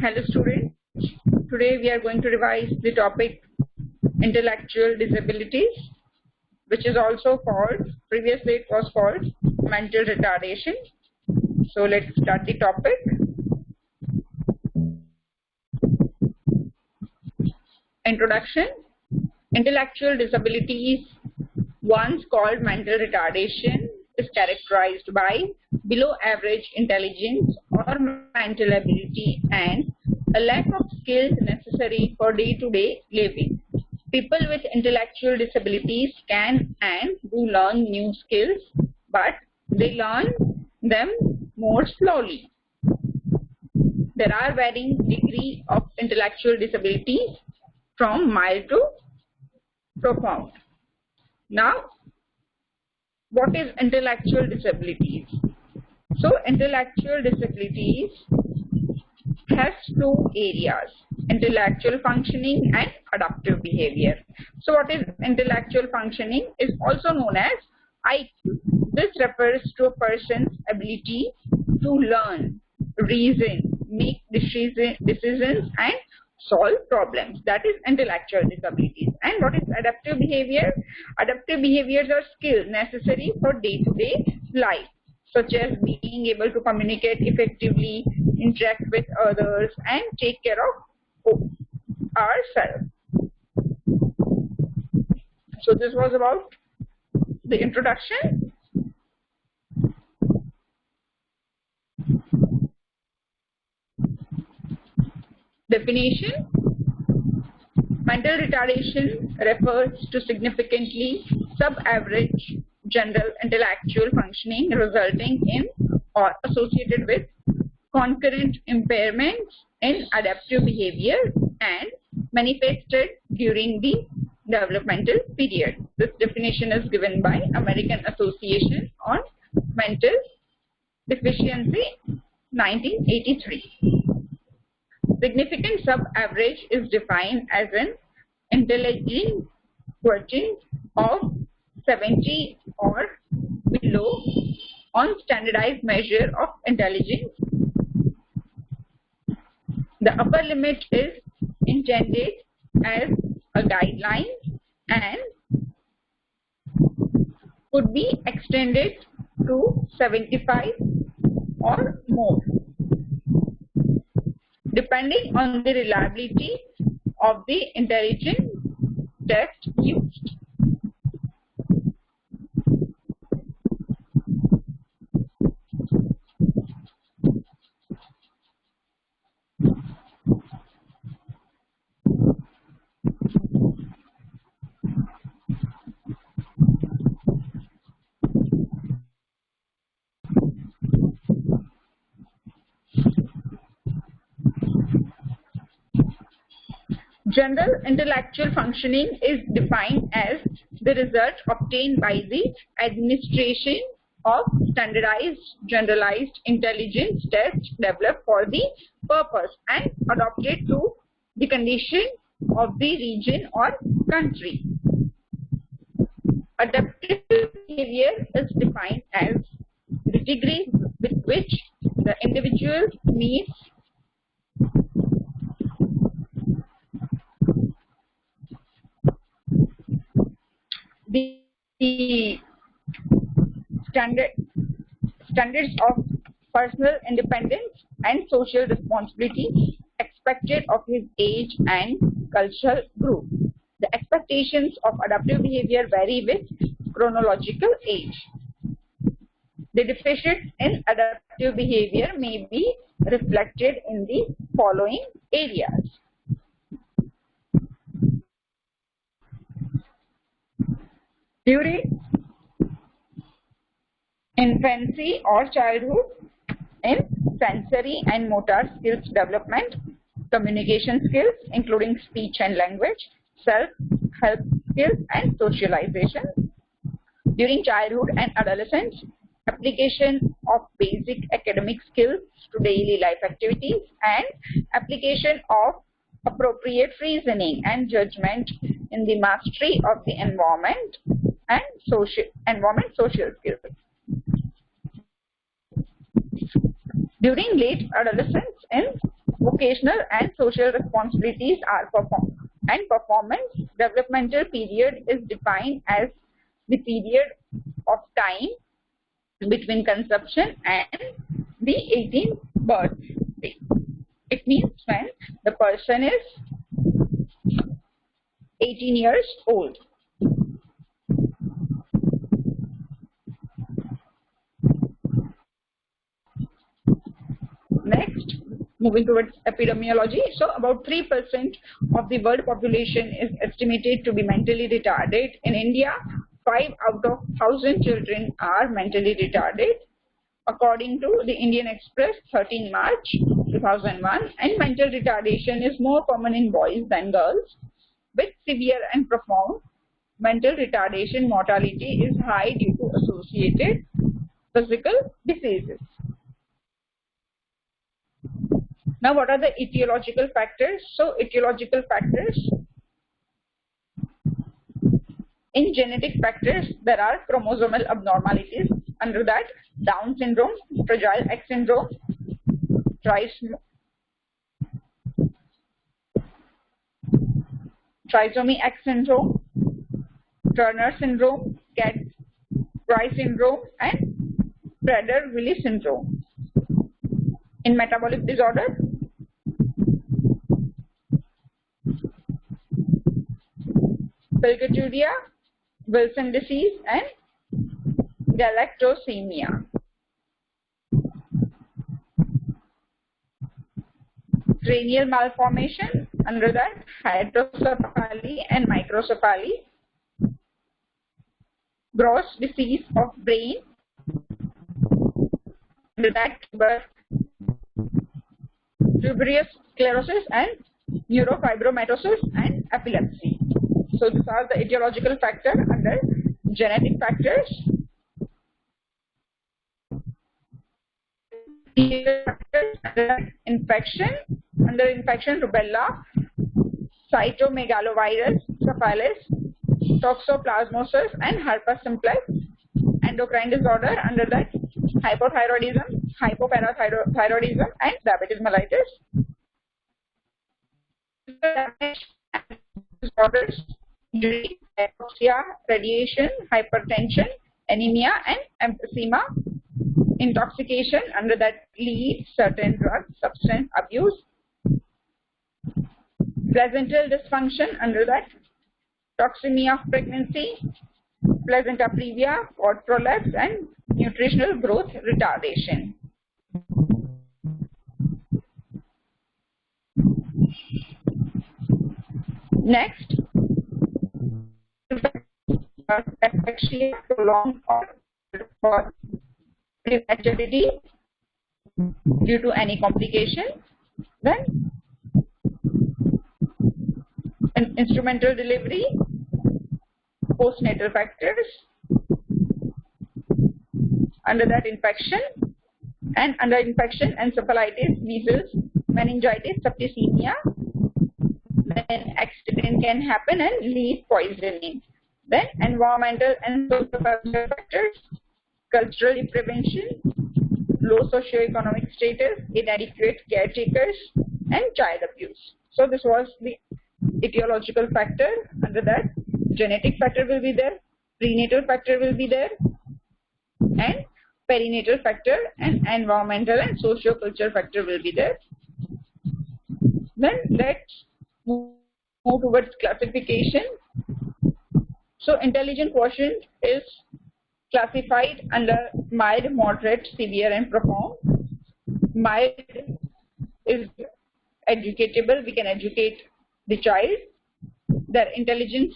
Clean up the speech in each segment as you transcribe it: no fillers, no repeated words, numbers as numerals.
Hello students, today we are going to revise the topic intellectual disabilities, which is also called, previously it was called mental retardation. So let's start the topic. Introduction. Intellectual disabilities, once called mental retardation, is characterized by below average intelligence or mental ability and a lack of skills necessary for day-to-day living. People with intellectual disabilities can and do learn new skills, but they learn them more slowly. There are varying degrees of intellectual disabilities from mild to profound. Now, what is intellectual disabilities? So, intellectual disabilities has two areas: intellectual functioning and adaptive behavior. So, what is intellectual functioning is also known as IQ. This refers to a person's ability to learn, reason, make decisions and solve problems. That is intellectual disabilities. And what is adaptive behavior? Adaptive behaviors are skills necessary for day-to-day life, such as being able to communicate effectively, interact with others, and take care of ourselves. So this was about the introduction. Definition. Mental retardation refers to significantly sub-average general intellectual functioning resulting in or associated with concurrent impairments in adaptive behavior and manifested during the developmental period. This definition is given by American Association on Mental Deficiency, 1983. Significant sub-average is defined as an intelligence quotient of 70 or below on standardized measure of intelligence. The upper limit is intended as a guideline and could be extended to 75 or more, depending on the reliability of the intelligence test used. General intellectual functioning is defined as the result obtained by the administration of standardized generalized intelligence tests developed for the purpose and adapted to the condition of the region or country. Adaptive behavior is defined as the degree with which the individual meets the standards of personal independence and social responsibility expected of his age and cultural group. The expectations of adaptive behavior vary with chronological age. The deficit in adaptive behavior may be reflected in the following areas. During infancy or childhood, in sensory and motor skills development, communication skills including speech and language, self-help skills and socialization. During childhood and adolescence, application of basic academic skills to daily life activities and application of appropriate reasoning and judgment in the mastery of the environment and social skills. During late adolescence in vocational and social responsibilities are performed. And performance developmental period is defined as the period of time between conception and the 18th birthday. It means when the person is 18 years old. Next, moving towards epidemiology. So about 3% of the world population is estimated to be mentally retarded. In India, 5 out of 1,000 children are mentally retarded, according to the Indian Express, 13 March 2001. And mental retardation is more common in boys than girls. With severe and profound mental retardation, mortality is high due to associated physical diseases. Now, what are the etiological factors? So, etiological factors. In genetic factors, there are chromosomal abnormalities. Under that, Down syndrome, Fragile X syndrome, trisomy X syndrome, Turner syndrome, Cat-Fry syndrome, and Prader-Willi syndrome. In metabolic disorder, Pulchuria, Wilson disease, and galactosemia. Cranial malformation, under that hydrocephaly and microcephaly. Gross disease of brain, under that tuberous sclerosis and neurofibromatosis and epilepsy. So these are the etiological factors under genetic factors. Infection, under infection, rubella, cytomegalovirus, syphilis, toxoplasmosis, and herpes simplex. Endocrine disorder, under that hypothyroidism, hypoparathyroidism, and diabetes mellitus. Disorders, injury, hypoxia, radiation, hypertension, anemia, and emphysema. Intoxication, under that lead, certain drugs, substance abuse. Placental dysfunction, under that toxemia of pregnancy, placenta previa, cord prolapse, and nutritional growth retardation. Next, actually prolonged or prematurity due to any complication. Then instrumental delivery, postnatal factors, under that infection, and under infection encephalitis, measles, meningitis, septicemia. Then accident can happen and lead poisoning. Then environmental and social factors, cultural deprivation, low socioeconomic status, inadequate caretakers, and child abuse. So this was the etiological factor. Under that, genetic factor will be there, prenatal factor will be there, and perinatal factor and environmental and socio-cultural factor will be there. Then let's move towards classification. So intelligence quotient is classified under mild, moderate, severe, and profound. Mild is educatable. We can educate the child. Their intelligence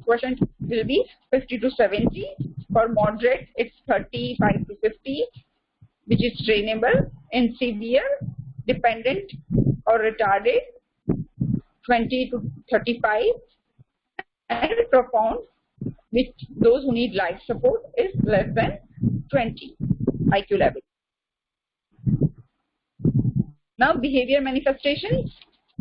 quotient will be 50 to 70. For moderate, it's 35 to 50, which is trainable. In severe, dependent or retarded, 20 to 35. And profound, which those who need life support, is less than 20 IQ level. Now, behavior manifestations.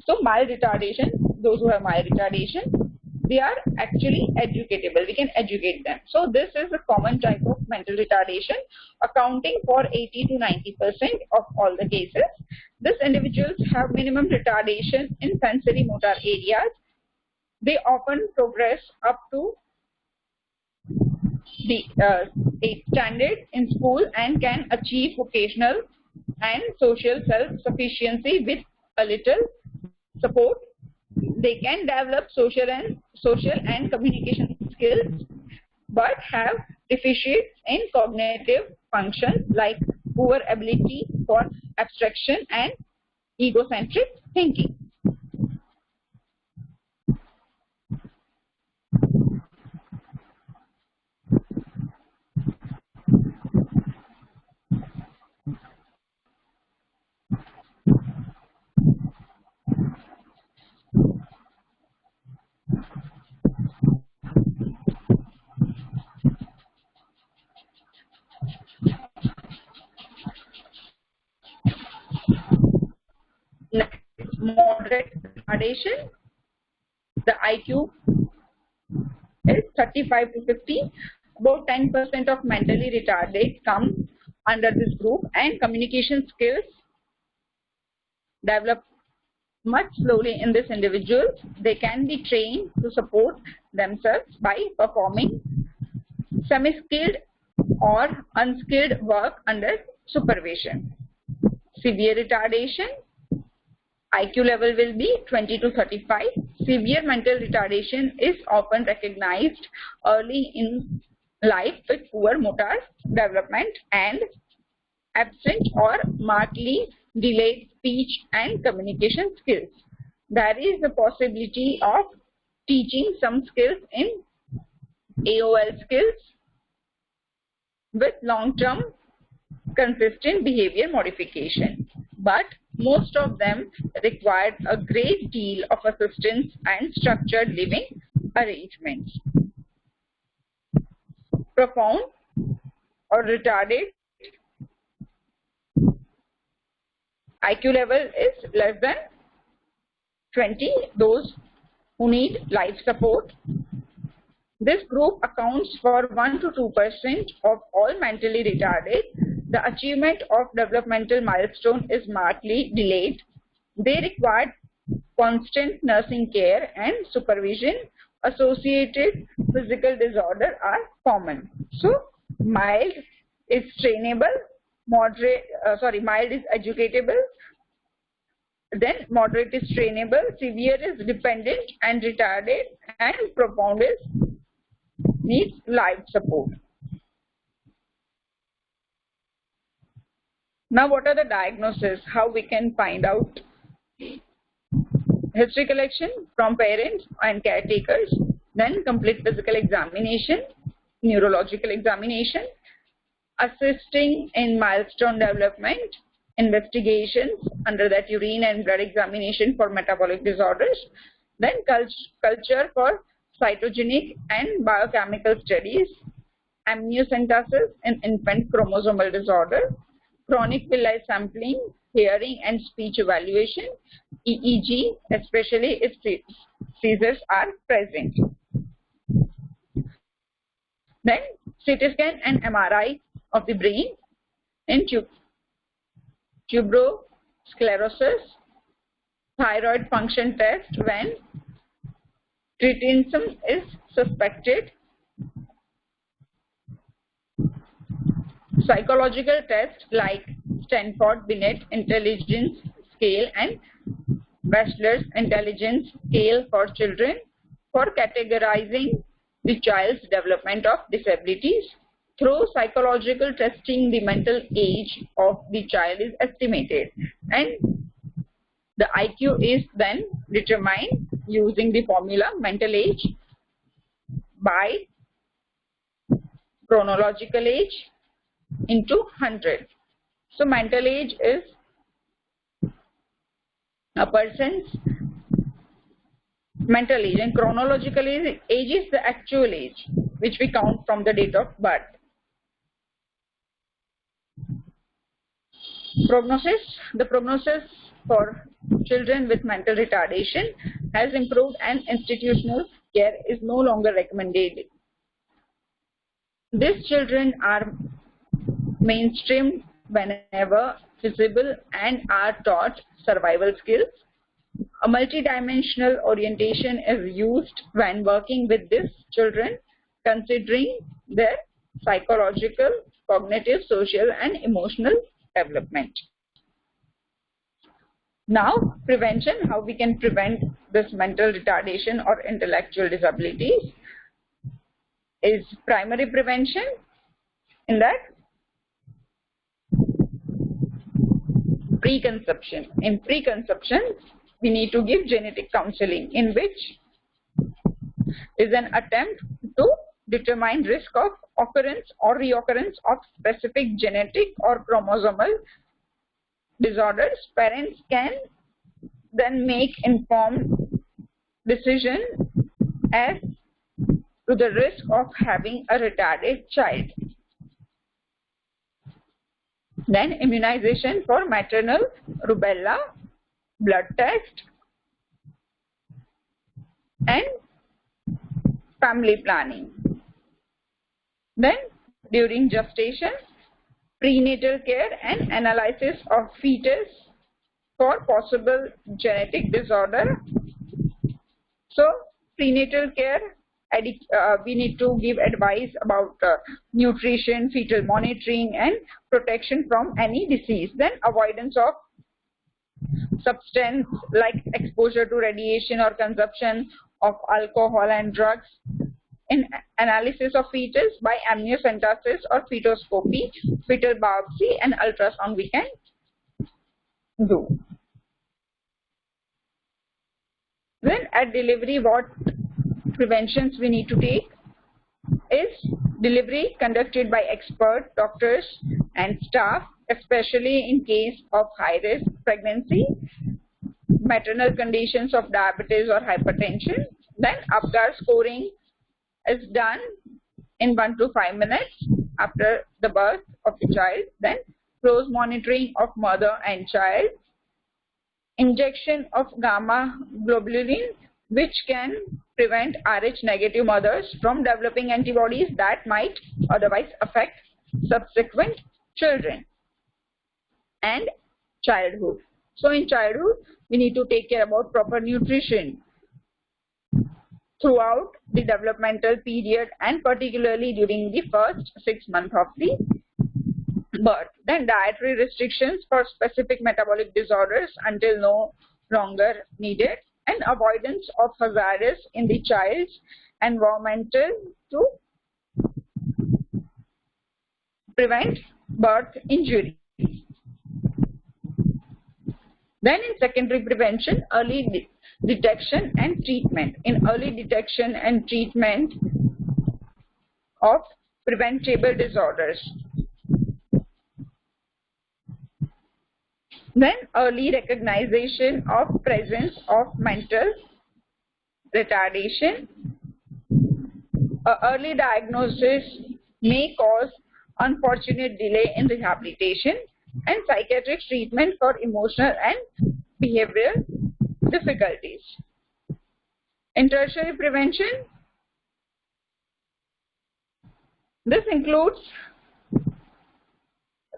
So mild retardation, those who have mild retardation, they are actually educatable. We can educate them. So this is a common type of mental retardation, accounting for 80 to 90% of all the cases. These individuals have minimum retardation in sensory motor areas. They often progress up to the 8th standard in school and can achieve vocational and social self-sufficiency with a little support. They can develop social and communication skills, but have deficits in cognitive functions like poor ability for abstraction and egocentric thinking. Next, moderate retardation. The IQ is 35 to 50. About 10% of mentally retarded come under this group, and communication skills develop much slowly in this individuals. They can be trained to support themselves by performing semi-skilled or unskilled work under supervision. Severe retardation, IQ level will be 20 to 35. Severe mental retardation is often recognized early in life with poor motor development and absent or markedly delayed speech and communication skills. There is a possibility of teaching some skills in AOL skills with long-term consistent behavior modification, but most of them require a great deal of assistance and structured living arrangements. Profound or retarded IQ level is less than 20, those who need life support. This group accounts for 1 to 2% of all mentally retarded. The achievement of developmental milestone is markedly delayed. They require constant nursing care and supervision. Associated physical disorders are common. So, mild is trainable, mild is educatable, then moderate is trainable, severe is dependent and retarded, and profound is needs life support. Now, what are the diagnoses? How we can find out? History collection from parents and caretakers, then complete physical examination, neurological examination, assisting in milestone development, investigations, under that urine and blood examination for metabolic disorders, then culture for cytogenic and biochemical studies, amniocentesis in infant chromosomal disorder, chronic villi sampling, hearing and speech evaluation, EEG, especially if seizures are present. Then CT scan and MRI of the brain, and tuberosclerosis, thyroid function test when cretinism is suspected, psychological tests like Stanford Binet Intelligence Scale and Bachelor's Intelligence Scale for children for categorizing the child's development of disabilities. Through psychological testing, the mental age of the child is estimated, and the IQ is then determined using the formula mental age by chronological age into 100. So mental age is a person's mental age, and chronological age is the actual age which we count from the date of birth. Prognosis. The prognosis for children with mental retardation has improved, and institutional care is no longer recommended. These children are mainstreamed whenever feasible and are taught survival skills. A multidimensional orientation is used when working with these children, considering their psychological, cognitive, social, and emotional development. Now, prevention, how we can prevent this mental retardation or intellectual disabilities is primary prevention. In that, preconception. In preconception, we need to give genetic counseling, in which is an attempt to determine risk of occurrence or reoccurrence of specific genetic or chromosomal disorders. Parents can then make informed decision as to the risk of having a retarded child. Then immunization for maternal rubella, blood test, and family planning. Then during gestation, prenatal care and analysis of fetus for possible genetic disorder. So prenatal care, we need to give advice about nutrition, fetal monitoring, and protection from any disease. Then avoidance of substance like exposure to radiation or consumption of alcohol and drugs. In analysis of fetus by amniocentesis or fetoscopy, fetal biopsy, and ultrasound we can do. Then at delivery, what preventions we need to take is delivery conducted by expert doctors and staff, especially in case of high-risk pregnancy, maternal conditions of diabetes or hypertension. Then Apgar scoring is done in 1 to 5 minutes after the birth of the child. Then close monitoring of mother and child. Injection of gamma globulin, which can prevent Rh negative mothers from developing antibodies that might otherwise affect subsequent children. And childhood. So in childhood, we need to take care about proper nutrition throughout the developmental period and particularly during the first 6 months of the birth. Then dietary restrictions for specific metabolic disorders until no longer needed, and avoidance of hazards in the child's environmental to prevent birth injury. Then in secondary prevention, early detection and treatment. In early detection and treatment of preventable disorders. Then early recognition of presence of mental retardation. Early diagnosis may cause unfortunate delay in rehabilitation, and psychiatric treatment for emotional and behavioral difficulties. In tertiary prevention, this includes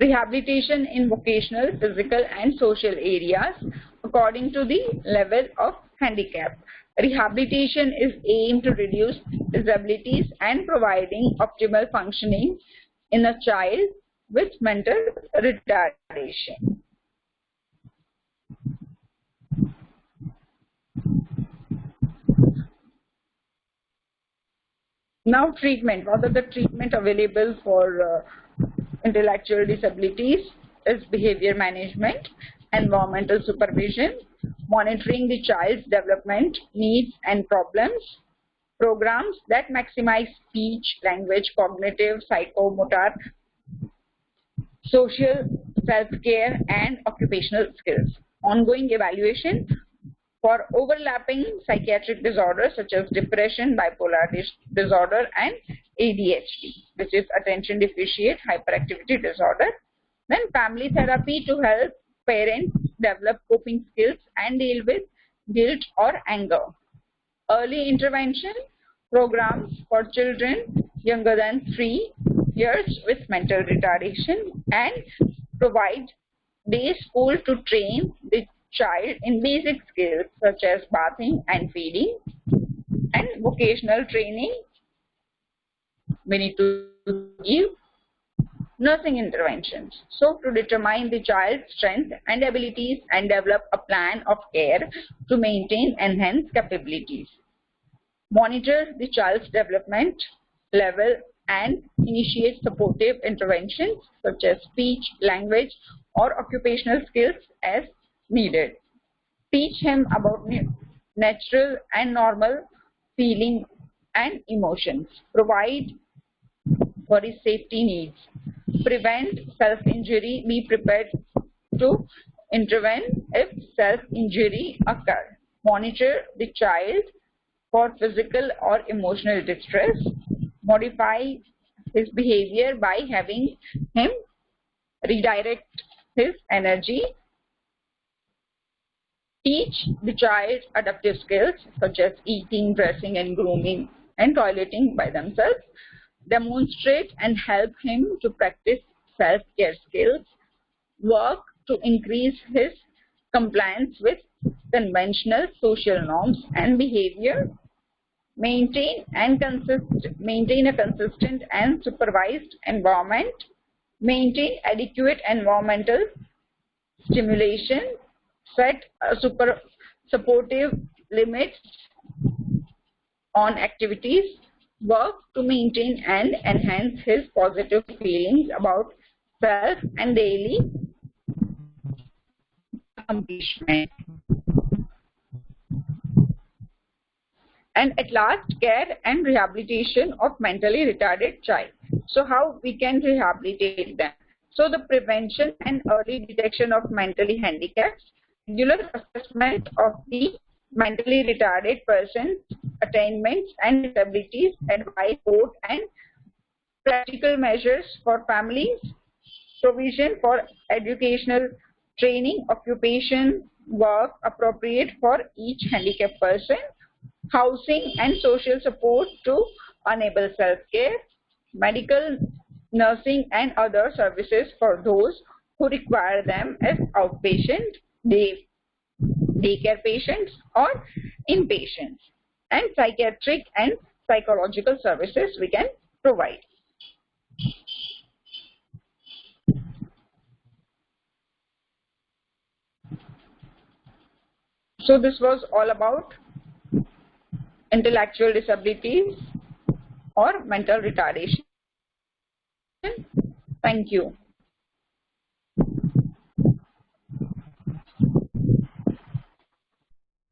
rehabilitation in vocational, physical, and social areas according to the level of handicap. Rehabilitation is aimed to reduce disabilities and providing optimal functioning in a child with mental retardation. Now treatment. What are the treatment available for intellectual disabilities is behavior management, environmental supervision, monitoring the child's development, needs and problems, programs that maximize speech, language, cognitive, psychomotor, social, self-care and occupational skills. Ongoing evaluation for overlapping psychiatric disorders such as depression, bipolar disorder and ADHD, which is attention deficit hyperactivity disorder. Then family therapy to help parents develop coping skills and deal with guilt or anger. Early intervention programs for children younger than 3 years with mental retardation, and provide day school to train the child in basic skills such as bathing and feeding, and vocational training. We need to give nursing interventions. So to determine the child's strengths and abilities and develop a plan of care to maintain enhanced capabilities. Monitor the child's development level and initiate supportive interventions such as speech, language, or occupational skills as needed. Teach him about natural and normal feeling and emotions. Provide for his safety needs. Prevent self-injury. Be prepared to intervene if self-injury occurs. Monitor the child for physical or emotional distress. Modify his behavior by having him redirect his energy. Teach the child adaptive skills such as eating, dressing, and grooming, and toileting by themselves. Demonstrate and help him to practice self-care skills. Work to increase his compliance with conventional social norms and behavior. Maintain a consistent and supervised environment. Maintain adequate environmental stimulation. Set supportive limits on activities. Work to maintain and enhance his positive feelings about self and daily accomplishment. And at last, care and rehabilitation of mentally retarded child. So how we can rehabilitate them? So the prevention and early detection of mentally handicaps, regular assessment of the mentally retarded person's attainments and disabilities, advice, support, and practical measures for families, provision for educational training, occupation, work appropriate for each handicapped person, housing and social support to enable self-care, medical, nursing, and other services for those who require them as outpatient, daycare patients, or inpatients, and psychiatric and psychological services we can provide. So this was all about intellectual disabilities or mental retardation. Thank you.